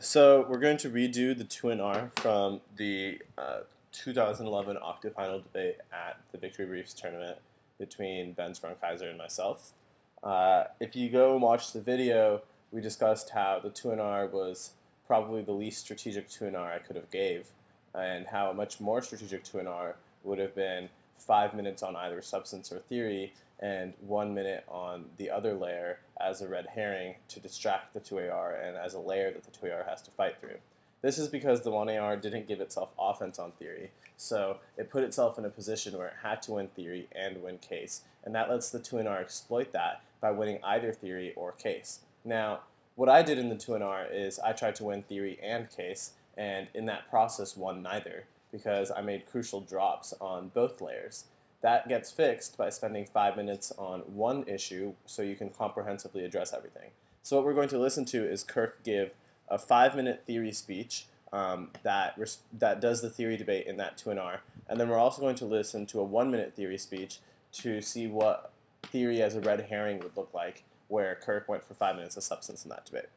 So we're going to redo the 2NR from the 2011 Octafinal debate at the Victory Briefs tournament between Ben Sprung-Kaiser and myself. If you go and watch the video, we discussed how the 2NR was probably the least strategic 2NR I could have gave, and how a much more strategic 2NR would have been 5 minutes on either substance or theory and 1 minute on the other layer as a red herring to distract the 2AR and as a layer that the 2AR has to fight through. This is because the 1AR didn't give itself offense on theory, so it put itself in a position where it had to win theory and win case, and that lets the 2NR exploit that by winning either theory or case. Now, what I did in the 2NR is I tried to win theory and case, and in that process won neither, because I made crucial drops on both layers. That gets fixed by spending 5 minutes on one issue so you can comprehensively address everything. So what we're going to listen to is Kirk give a 5-minute theory speech that does the theory debate in that 2NR, and then we're also going to listen to a 1-minute theory speech to see what theory as a red herring would look like, where Kirk went for 5 minutes of substance in that debate.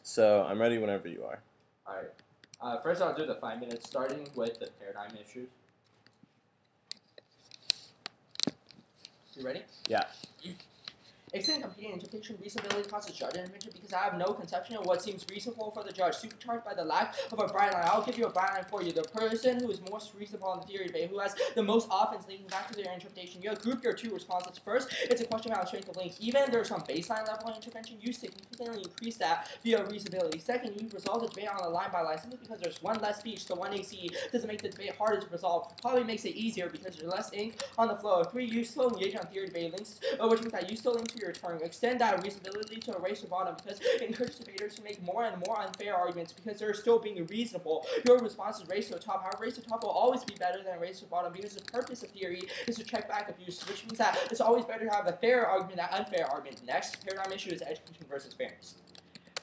So I'm ready whenever you are. Alright. First I'll do the 5 minutes, starting with the paradigm issues. You ready? Yeah. Extend competing interpretation reasonability causes judge intervention because I have no conception of what seems reasonable for the judge. Supercharged by the lack of a bright line. I'll give you a bright line for you. The person who is most reasonable in the theory debate, who has the most offense linking back to their interpretation. You group your two responses. First, it's a question about strength of link. Even if there's some baseline level intervention, you significantly increase that via reasonability. Second, you resolve the debate on a line by line simply because there's one less speech, so 1 AC doesn't make the debate harder to resolve. Probably makes it easier because there's less ink on the flow. 3, you still engage on theory debate links, which means that you still link to your term. Extend that reasonability to erase the bottom because it encourages debaters to make more and more unfair arguments because they're still being reasonable. Your response is race to the top. However, race to the top will always be better than race to the bottom because the purpose of theory is to check back abuse, which means that it's always better to have a fair argument than unfair argument. Next paradigm issue is education versus fairness.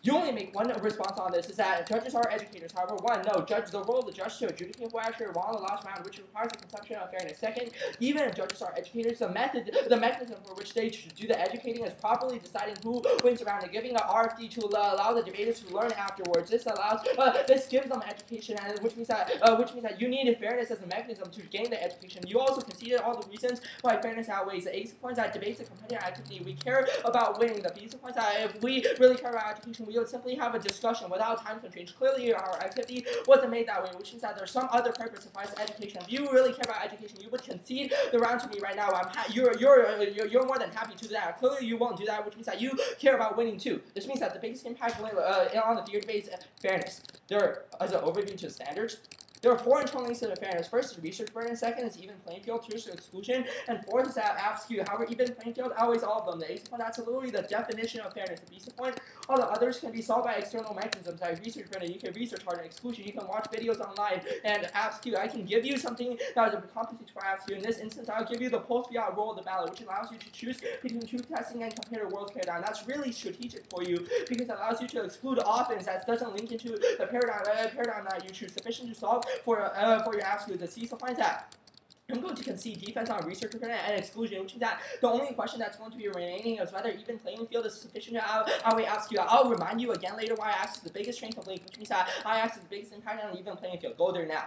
You only make one response on this, is that judges are educators. However, 1, no, judge the role of the judge to adjudicate who actually wrong in the last round, which requires a conception of fairness. Second, even if judges are educators, the mechanism for which they should do the educating is properly deciding who wins around and giving an RFD to allow the debaters to learn afterwards. This gives them education, and which means that you need fairness as a mechanism to gain the education. You also conceded all the reasons why fairness outweighs the A points that debates a competitive activity. We care about winning. The B points that if we really care about education, we would simply have a discussion without time constraints. Clearly, our activity wasn't made that way, which means that there's some other purpose besides education. If you really care about education, you would concede the round to me right now. You're more than happy to do that. Clearly, you won't do that, which means that you care about winning too. This means that the biggest impact on the theory debate is fairness. There is an overview to standards. There are 4 internal links to the fairness. First is research burden. Second is even playing field. 2 is exclusion. And 4th is that asks you, however, even playing field outweighs all of them. The A point, that's literally the definition of fairness. The B point, all the others can be solved by external mechanisms like research burden. You can research hard and exclusion. You can watch videos online and ask you. I can give you something that is a competency to ask you. In this instance, I'll give you the post-fiat role of the ballot, which allows you to choose between truth testing and compare the world's paradigm. That's really strategic for you because it allows you to exclude offense that doesn't link into the paradigm that you choose. Sufficient to solve for your ask you. The C finds that I'm going to concede defense on research burden and exclusion, which means that the only question that's going to be remaining is whether even playing field is sufficient to outweigh ask you. I'll remind you again later why I asked is the biggest strength of link, which means that I asked is the biggest impact on even playing field. Go there now.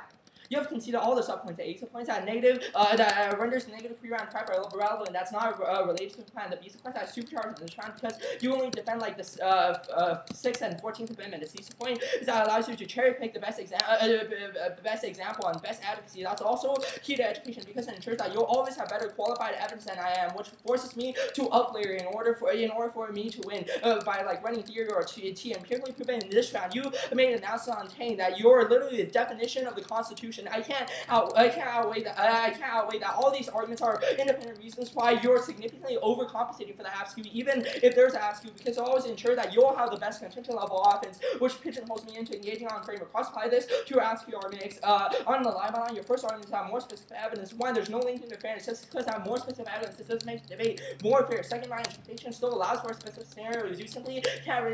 You have conceded all the subpoints. The A subpoints that renders negative pre-round prep are relevant. That's not related to the plan. The B subpoints that supercharged in this round because you only defend like the 6th and 14th amendment. The C subpoint is that allows you to cherry pick the best example and best advocacy. That's also key to education because it ensures that you'll always have better qualified evidence than I am, which forces me to up layer in order for me to win by like running theory or T. Empirically proven in this round, you made an announcement on Tane that you're literally the definition of the Constitution. I can't outweigh that. All these arguments are independent reasons why you're significantly overcompensating for the AFSCU, even if there's an AFSCU, because it always ensure that you'll have the best contention level offense, which pigeonholes me into engaging on framework. Cross-apply this to your AFSCU arguments. On the line by line, your first argument is have more specific evidence. 1, there's no link to fairness. Just because I have more specific evidence, this doesn't make the debate more fair. Second line, interpretation still allows for specific scenarios. You simply can't run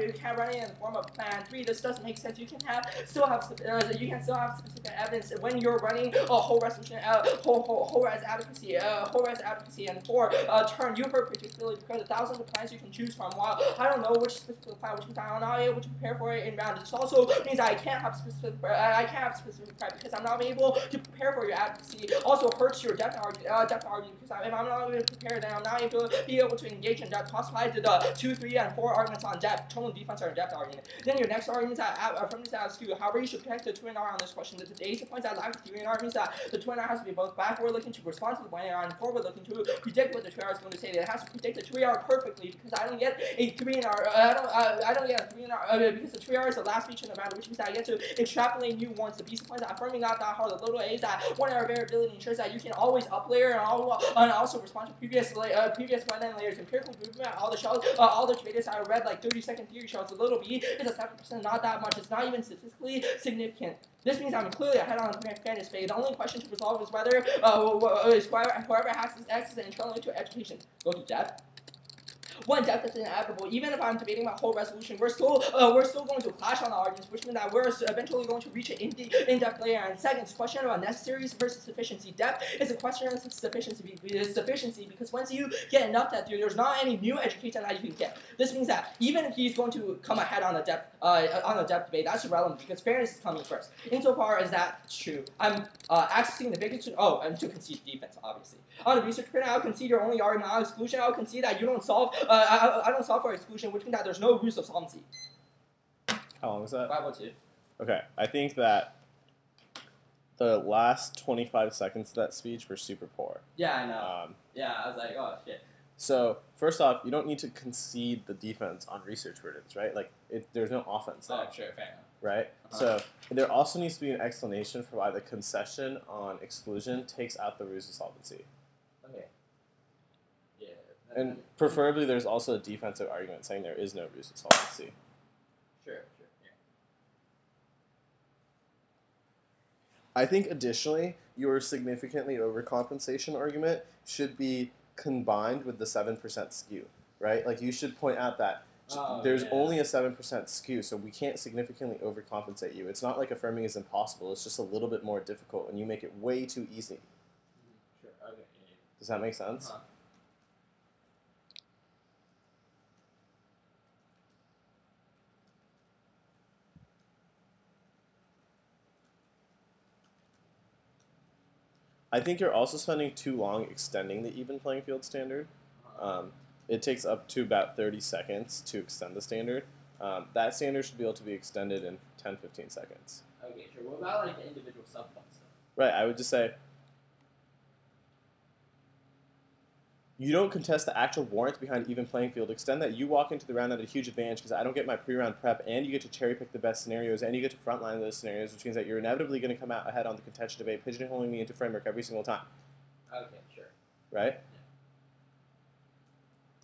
it in the form of plan. 3, this doesn't make sense. You can still have specific evidence when you're running a whole resolution, whole res adequacy, and for turn, you heard predictability because of thousands of plans you can choose from. While I don't know which specific plan, which means I'm not able to prepare for it in round. This also means I can't have specific prep because I'm not able to prepare for your adequacy. Also hurts your depth argument because if I'm not able to prepare, then I'm not able to be able to engage in depth. Classify the 2, 3, and 4 arguments on depth. Total defense are in depth argument. Then your next argument from this as to however you should protect the twin R on this question. The data points that lack the twin R means that the twin R has to be both backward looking to respond to the binary R and forward looking to predict what the twin R is going to say. It has to predict the 3R perfectly because I don't get a 3R. I don't get a 3R because the 3R is the last feature in the round, which means that I get to extrapolate new ones. The basic points that affirming not that hard. The little a is that 1R variability ensures that you can always up layer and also respond to previous front-end layers. Empirical movement, all the shells, all the traders I read like 30-second theory shells. The little b is a 7%, not that much. It's not even statistically significant. This means I'm clearly ahead on the fairness phase. The only question to resolve is whether whoever has this access internally to education. Go to depth. One, depth is inevitable. Even if I'm debating my whole resolution, we're still going to clash on the arguments, which means that we're eventually going to reach an in-depth layer. And second, it's a question about necessaries versus sufficiency. Depth is a question of sufficiency because once you get enough depth, there's not any new education that you can get. This means that even if he's going to come ahead on the depth debate, that's irrelevant because fairness is coming first. Insofar as that's true, I'm accessing the biggest. Oh, and to concede defense, obviously. On the research print, I'll concede your only argument on exclusion. I'll concede that you don't solve. I don't solve for exclusion, which means that there's no rules of solvency. How long is that? 502. Okay, I think that the last 25 seconds of that speech were super poor. Yeah, I know. Yeah, I was like, oh shit. So first off, you don't need to concede the defense on research verdicts, right? Like, there's no offense there. Oh, sure, fair enough. Right? So there also needs to be an explanation for why the concession on exclusion takes out the rules of solvency. Okay. Yeah. And preferably there's also a defensive argument saying there is no rules of solvency. Sure, yeah. I think additionally, your significantly overcompensation argument should be combined with the 7% skew, right? Like, you should point out that there's only a 7% skew, so we can't significantly overcompensate you. It's not like affirming is impossible. It's just a little bit more difficult, and you make it way too easy. Sure. Okay. Yeah. Does that make sense? I think you're also spending too long extending the even playing field standard. It takes up to about 30 seconds to extend the standard. That standard should be able to be extended in 10-15 seconds. Okay, sure. What about like the individual subpoints? Right, I would just say, you don't contest the actual warrants behind even playing field. Extend that. You walk into the round at a huge advantage because I don't get my pre-round prep, and you get to cherry pick the best scenarios, and you get to frontline those scenarios, which means that you're inevitably going to come out ahead on the contention debate, pigeonholing me into framework every single time. Okay, sure. Right?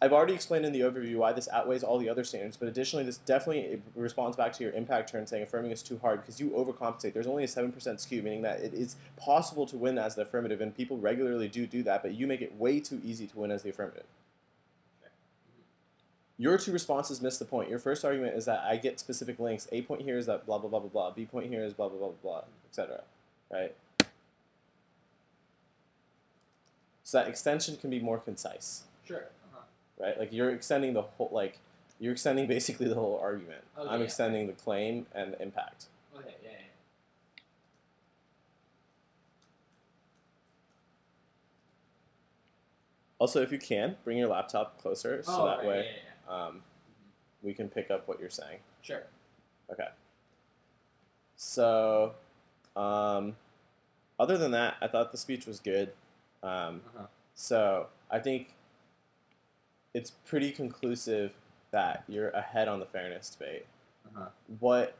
I've already explained in the overview why this outweighs all the other standards, but additionally, this definitely responds back to your impact turn saying affirming is too hard because you overcompensate. There's only a 7% skew, meaning that it is possible to win as the affirmative, and people regularly do that, but you make it way too easy to win as the affirmative. Your two responses miss the point. Your first argument is that I get specific links. A point here is that blah, blah, blah, blah, blah. B point here is blah, blah, blah, blah, blah, etc. Right? So that extension can be more concise. Sure. Right? Like, you're extending the whole, like, you're extending basically the whole argument. Okay, I'm extending the claim and the impact. Okay, yeah. Also, if you can, bring your laptop closer so that right, way we can pick up what you're saying. Sure. Okay. So, other than that, I thought the speech was good. So, I think it's pretty conclusive that you're ahead on the fairness debate. What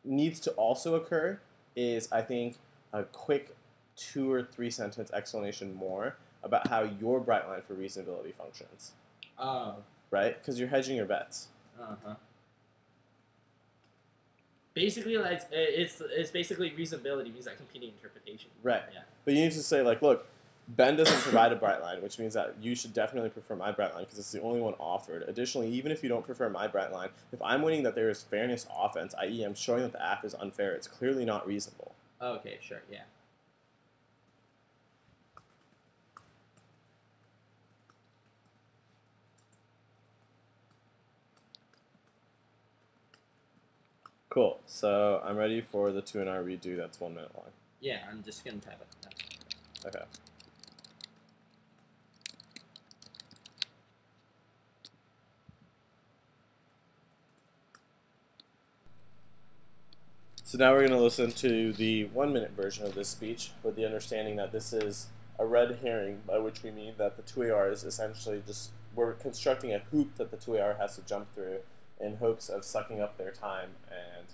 needs to also occur is, I think, a quick 2 or 3 sentence explanation more about how your bright line for reasonability functions. Right? Because you're hedging your bets. Basically, like, it's basically reasonability means like competing interpretation. Right. Yeah. But you need to say, like, look, Ben doesn't provide a bright line, which means that you should definitely prefer my bright line because it's the only one offered. Additionally, even if you don't prefer my bright line, if I'm winning that there is fairness offense, i.e. I'm showing that the app is unfair, it's clearly not reasonable. Okay, sure, yeah. Cool. So I'm ready for the 2NR redo. That's 1 minute long. Yeah, I'm just gonna type it. Okay. So now we're going to listen to the 1 minute version of this speech with the understanding that this is a red herring, by which we mean that the 2AR is essentially just, we're constructing a hoop that the 2AR has to jump through in hopes of sucking up their time and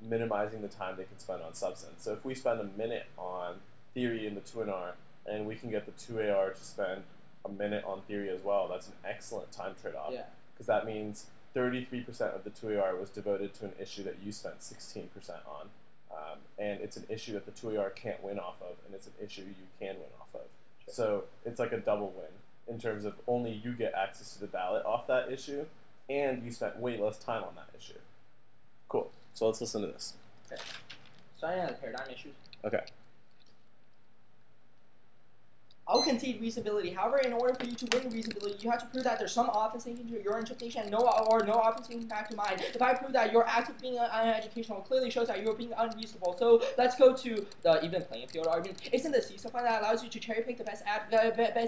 minimizing the time they can spend on substance. So if we spend a minute on theory in the 2NR and we can get the 2AR to spend a minute on theory as well, that's an excellent time trade-off. Yeah. Because that means 33% of the 2AR was devoted to an issue that you spent 16% on. And it's an issue that the 2AR can't win off of, and it's an issue you can win off of. Sure. So it's like a double win in terms of only you get access to the ballot off that issue, and you spent way less time on that issue. Cool. So let's listen to this. Okay. Starting at the paradigm issues. Okay. I'll concede reasonability. However, in order for you to win reasonability, you have to prove that there's some offensive to your interpretation and no offensive impact to mine. If I prove that your act of being uneducational clearly shows that you're being unreasonable, so let's go to the even playing field argument. Isn't the CISA plan that allows you to cherry pick the best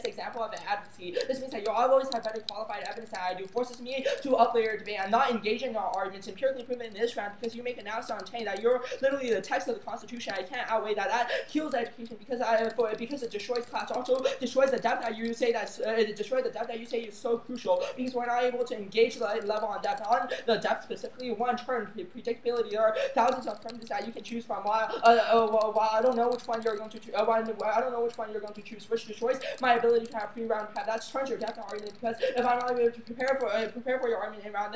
example of advocacy? This means that you always have better qualified evidence than I do. Forces me to up your debate. I'm not engaging in our arguments empirically proven in this round because you make an announcement on chain that you're literally the text of the Constitution. I can't outweigh that. That kills education because it destroys class. Also destroys the depth that you say is so crucial because we're not able to engage the level on depth. On the depth specifically, one term predictability. There are thousands of terms that you can choose from. While I don't know which one you're going to choose, which destroys my ability to have pre-round prep. That turns your depth argument because if I'm not able to prepare for your argument in round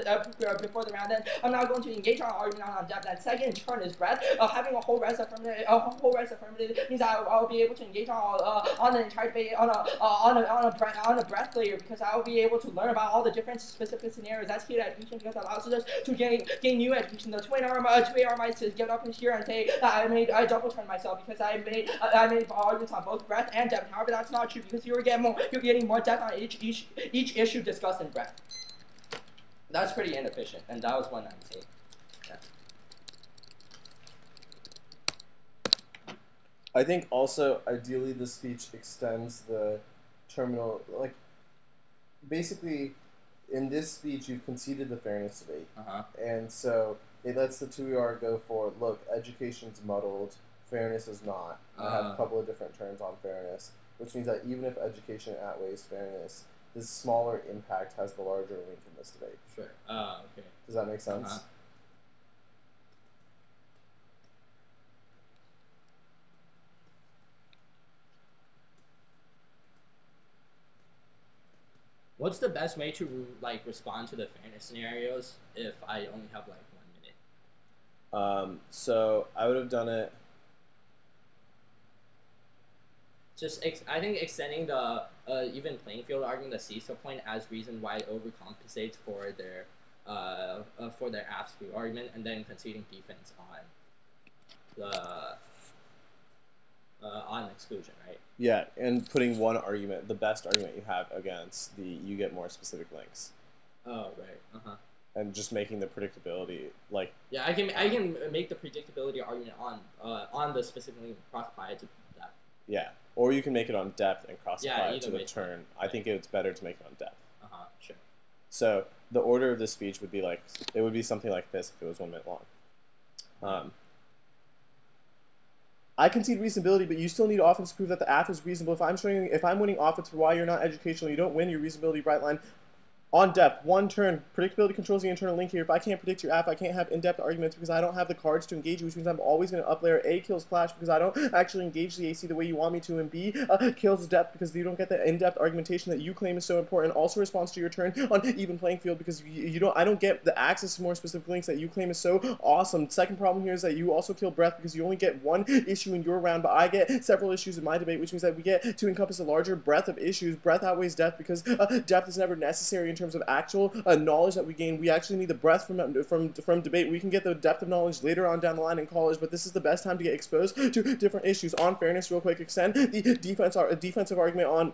before the round, then I'm not going to engage on argument on depth. That second turn is breadth. Having a whole rest affirmative means I'll be able to engage on the entire debate on a breadth layer because I'll be able to learn about all the different specific scenarios. That's key to education because it allows us to gain new education. The 2AR might get up in here and say that I double turned myself because I made arguments on both breadth and depth. However, that's not true because you're getting more depth on each issue discussed in breadth. That's pretty inefficient, and that was 198. I think also, ideally, the speech extends the terminal, like, basically, in this speech, you've conceded the fairness debate. And so it lets the 2ER go for, look, education's muddled, fairness is not. I have a couple of different terms on fairness, which means that even if education outweighs fairness, this smaller impact has the larger link in this debate. Sure. Okay. Does that make sense? What's the best way to respond to the fairness scenarios if I only have 1 minute? So I would have done it. I think extending the even playing field argument, the CISA point, as reason why it overcompensates for their absolute argument, and then conceding defense on exclusion, right? Yeah, and putting one argument, the best argument you have against you get more specific links. Oh, right. And just making the predictability yeah, I can make the predictability argument on the specific link cross-apply to depth. Yeah, or you can make it on depth and cross-apply to the turn. Right. I think it's better to make it on depth. Sure. So the order of this speech would be it would be something like this if it was 1 minute long. I concede reasonability, but you still need offense to prove that the AF is reasonable. If I'm winning offense for why you're not educational, you don't win your reasonability bright line. On depth, one turn, predictability controls the internal link here. If I can't predict your AF, I can't have in-depth arguments because I don't have the cards to engage you, which means I'm always going to uplayer. A kills clash because I don't actually engage the AC the way you want me to, and B kills depth because you don't get the in-depth argumentation that you claim is so important. Also responds to your turn on even playing field because I don't get the access to more specific links that you claim is so awesome. Second problem here is that you also kill breadth because you only get one issue in your round, but I get several issues in my debate, which means that we get to encompass a larger breadth of issues. Breadth outweighs depth because depth is never necessary in terms terms of actual knowledge that we gain. We actually need the breadth from debate. We can get the depth of knowledge later on down the line in college, but this is the best time to get exposed to different issues. On fairness, real quick, extend the defensive argument on.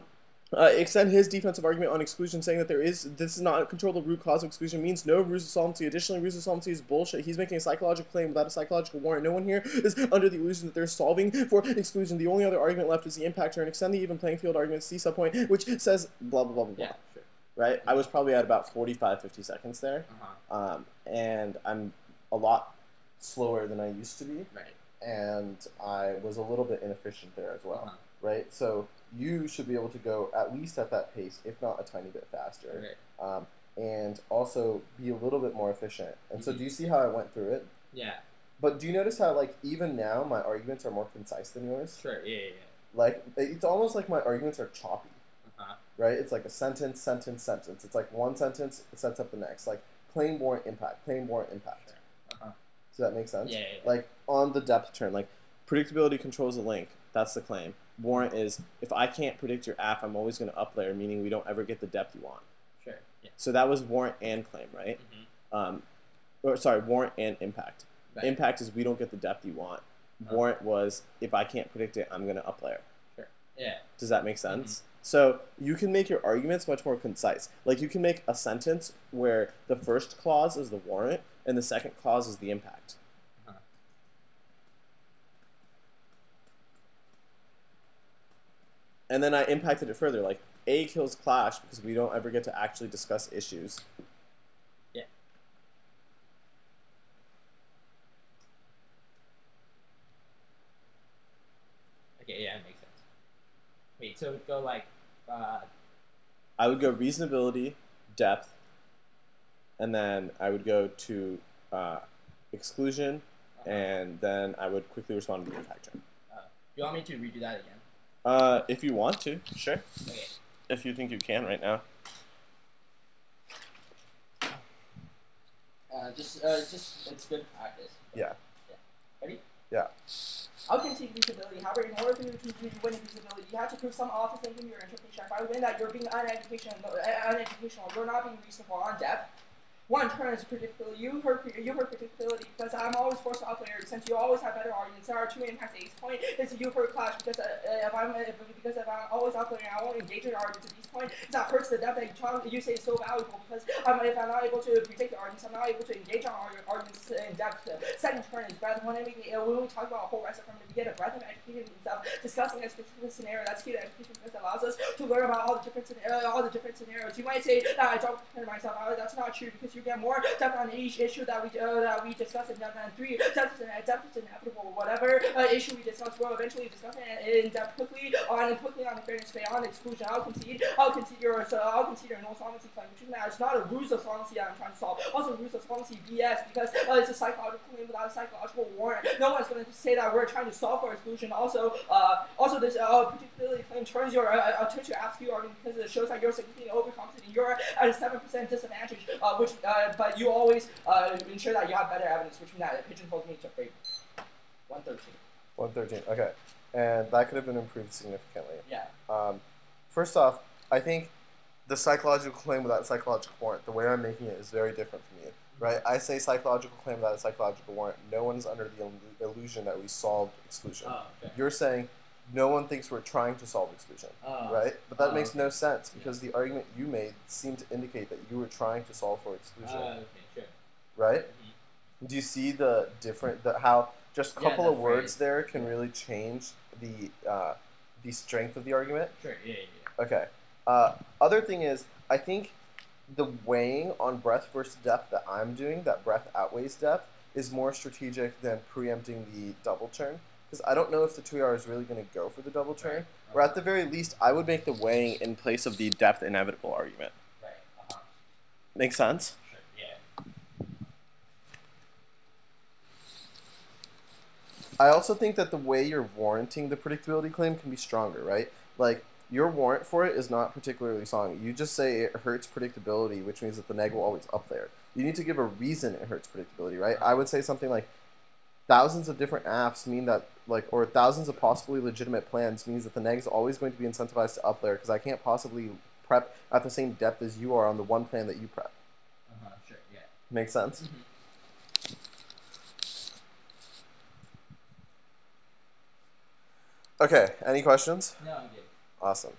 Extend his defensive argument on exclusion, saying that this is not a controllable root cause of exclusion, means no ruse of solvency. Additionally, ruse of solvency is bullshit. He's making a psychological claim without a psychological warrant. No one here is under the illusion that they're solving for exclusion. The only other argument left is the impact turn. Extend the even playing field argument, C subpoint, which says blah, blah, blah, blah, blah. Yeah, sure. Right? I was probably at about 45, 50 seconds there. And I'm a lot slower than I used to be. Right. And I was a little bit inefficient there as well. Right? So you should be able to go at least at that pace, if not a tiny bit faster, and also be a little bit more efficient. And so do you see how I went through it? Yeah. But do you notice how, like, even now my arguments are more concise than yours? Sure, yeah. Like, it's almost like my arguments are choppy, right? It's like a sentence, sentence, sentence. It's like one sentence sets up the next. Like, claim, warrant, impact, claim, warrant, impact. Sure. Does that make sense? Yeah. Like, on the depth turn, like, predictability controls the link. That's the claim. Warrant is, if I can't predict your app, I'm always going to uplayer, meaning we don't ever get the depth you want. Sure. Yeah. So that was warrant and claim, right? Or sorry, warrant and impact. Right. Impact is we don't get the depth you want. Warrant was, if I can't predict it, I'm going to uplayer. Sure. Yeah. Does that make sense? So you can make your arguments much more concise. Like, you can make a sentence where the first clause is the warrant and the second clause is the impact. And then I impacted it further, like, A kills clash because we don't ever get to actually discuss issues. Yeah. Okay, yeah, it makes sense. Wait, so it would go like... I would go reasonability, depth, and then I would go to exclusion, and then I would quickly respond to the impact turn. You want me to redo that again? If you want to, sure. Okay. If you think you can right now. Just it's good practice. Yeah. Ready? Yeah. I'll concede reasonability. However, in order for you to win reasonability, you have to prove some office in your interpretation. If I win that, you're being uneducational. You're not being reasonable on depth. One turn is predictability. You heard predictability because I'm always forced to outplayer since you always have better arguments. There are two impacts. Ace point is you heard clash because if I'm always outplaying, I won't engage in arguments. At this point, that hurts the depth that you say is so valuable because if I'm not able to predict the arguments, I'm not able to engage on arguments in depth. Second turn is breadth. When we talk about a whole rest of them, we get a breadth of education itself, discussing a specific scenario. That's key to education because it allows us to learn about all the different scenarios. You might say that I don't prepare myself. That's not true because you get more depth on each issue that we discuss in depth, and three, depth is inevitable. Whatever issue we discuss, we'll eventually discuss it in depth quickly on the fairness phase, on exclusion. I'll concede your no solvency claim, which is it's not a ruse of solvency that I'm trying to solve. Also, ruse of solvency BS because it's a psychological claim without a psychological warrant. No one's going to say that we're trying to solve for exclusion. Also, this particularly claim turns your ASCII argument because it shows that you're significantly overcompensating. You're at a 7% disadvantage, but you always ensure that you have better evidence, which means that it pigeonholes me to grade 113. 113, okay. And that could have been improved significantly. Yeah. First off, I think the psychological claim without psychological warrant, the way I'm making it is very different from you, right? I say psychological claim without a psychological warrant. No one's under the illusion that we solved exclusion. Okay. You're saying no one thinks we're trying to solve exclusion, right? But that makes no sense because the argument you made seemed to indicate that you were trying to solve for exclusion. Okay, sure. Right? Do you see the how just a couple of words there can really change the strength of the argument? Sure. Yeah. Okay. Other thing is, I think the weighing on breadth versus depth that I'm doing, that breadth outweighs depth, is more strategic than preempting the double turn. Because I don't know if the 2R is really going to go for the double turn. Or at the very least, I would make the weighing in place of the depth inevitable argument. Right. Make sense? Sure. Yeah. I also think that the way you're warranting the predictability claim can be stronger, right? Like, your warrant for it is not particularly strong. You just say it hurts predictability, which means that the neg will always up there. You need to give a reason it hurts predictability, right? I would say something like, thousands of different apps mean that, or thousands of possibly legitimate plans means that the neg is always going to be incentivized to up layer because I can't possibly prep at the same depth as you are on the one plan that you prep. Sure. Yeah. Makes sense? Mm-hmm. Okay, any questions? No, I'm good. Awesome.